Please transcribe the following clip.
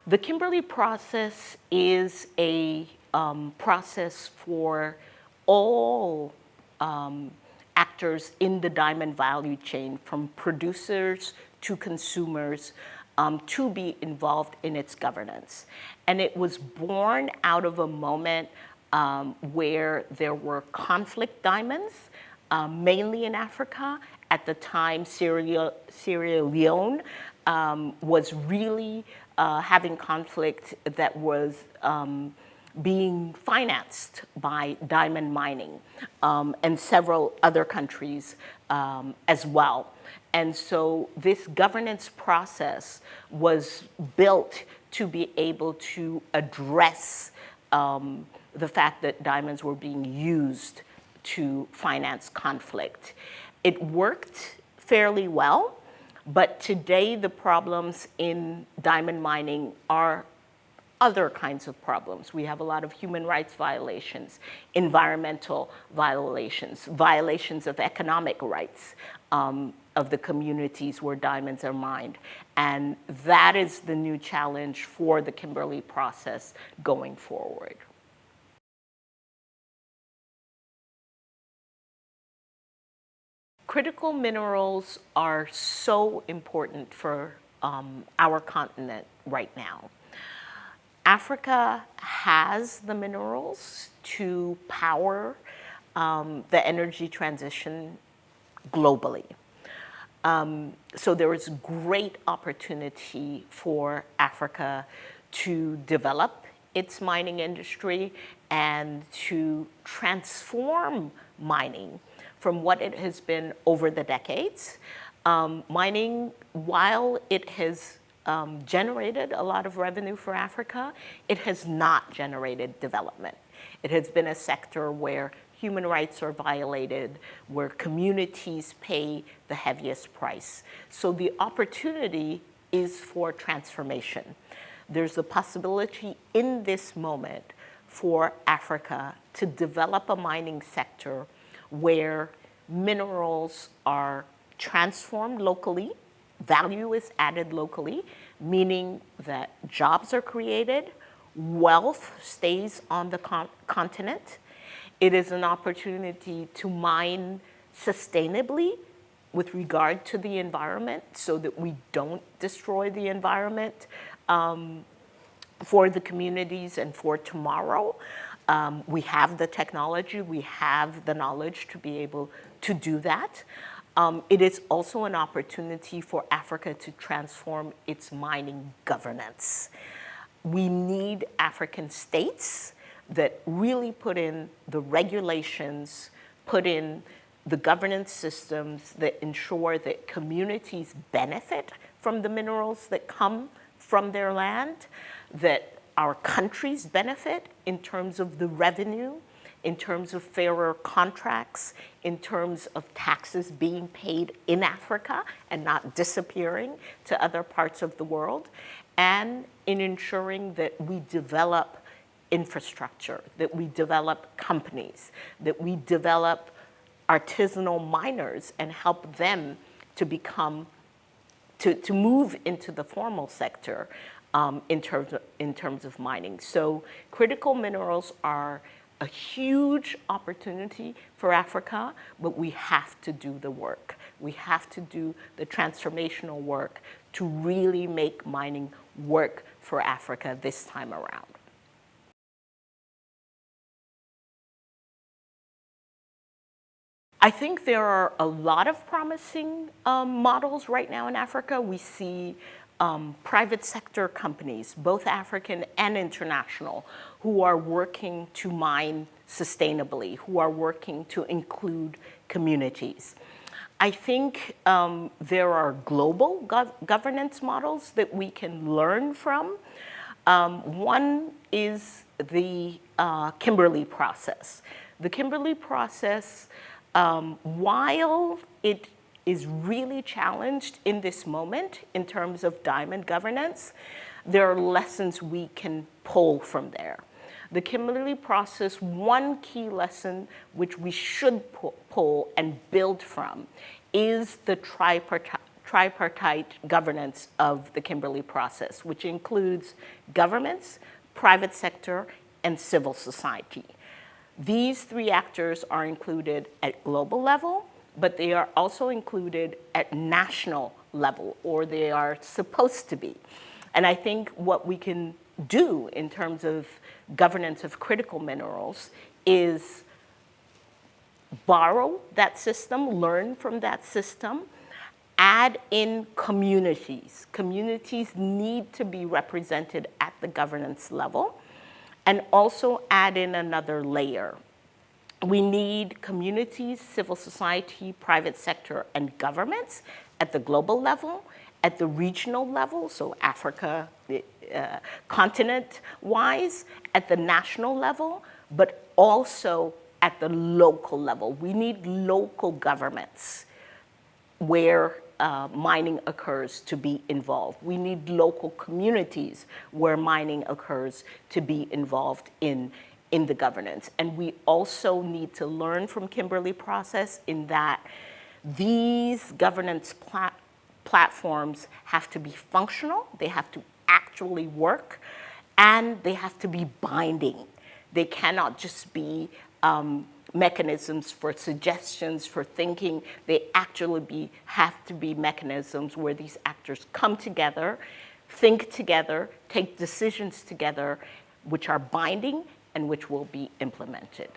The Kimberley process is a process for all actors in the diamond value chain, from producers to consumers, to be involved in its governance. And it was born out of a moment where there were conflict diamonds, mainly in Africa. At the time, Sierra Leone was really having conflict that was being financed by diamond mining, and several other countries as well. And so this governance process was built to be able to address the fact that diamonds were being used to finance conflict. It worked fairly well, but today the problems in diamond mining are other kinds of problems. We have a lot of human rights violations, environmental violations, violations of economic rights of the communities where diamonds are mined. And that is the new challenge for the Kimberley process going forward. Critical minerals are so important for our continent right now. Africa has the minerals to power the energy transition globally. So there is great opportunity for Africa to develop its mining industry and to transform mining from what it has been over the decades. Mining, while it has generated a lot of revenue for Africa, it has not generated development. It has been a sector where human rights are violated, where communities pay the heaviest price. So the opportunity is for transformation. There's a possibility in this moment for Africa to develop a mining sector where minerals are transformed locally, value is added locally, meaning that jobs are created, wealth stays on the continent. It is an opportunity to mine sustainably with regard to the environment so that we don't destroy the environment for the communities and for tomorrow. We have the technology, we have the knowledge to be able to do that. It is also an opportunity for Africa to transform its mining governance. We need African states that really put in the regulations, put in the governance systems that ensure that communities benefit from the minerals that come from their land, that our countries benefit in terms of the revenue, in terms of fairer contracts, in terms of taxes being paid in Africa and not disappearing to other parts of the world, and in ensuring that we develop infrastructure, that we develop companies, that we develop artisanal miners and help them to become, to move into the formal sector in terms of mining. So critical minerals are a huge opportunity for Africa, but we have to do the work. We have to do the transformational work to really make mining work for Africa this time around. I think there are a lot of promising models right now in Africa. We see private sector companies, both African and international, who are working to mine sustainably, who are working to include communities. I think there are global governance models that we can learn from. One is the Kimberley process. The Kimberley process, while it is really challenged in this moment in terms of diamond governance, there are lessons we can pull from there. The Kimberley process, one key lesson which we should pull and build from is the tripartite governance of the Kimberley process, which includes governments, private sector, and civil society. These three actors are included at global level, but they are also included at national level, or they are supposed to be. And I think what we can do in terms of governance of critical minerals is borrow that system, learn from that system, add in communities. Communities need to be represented at the governance level, and also add in another layer. We need communities, civil society, private sector, and governments at the global level, at the regional level, so Africa, continent-wise, at the national level, but also at the local level. We need local governments where mining occurs to be involved. We need local communities where mining occurs to be involved in the governance. And we also need to learn from Kimberley Process in that these governance platforms have to be functional, they have to actually work, and they have to be binding. They cannot just be mechanisms for suggestions, for thinking. They actually have to be mechanisms where these actors come together, think together, take decisions together, which are binding and which will be implemented.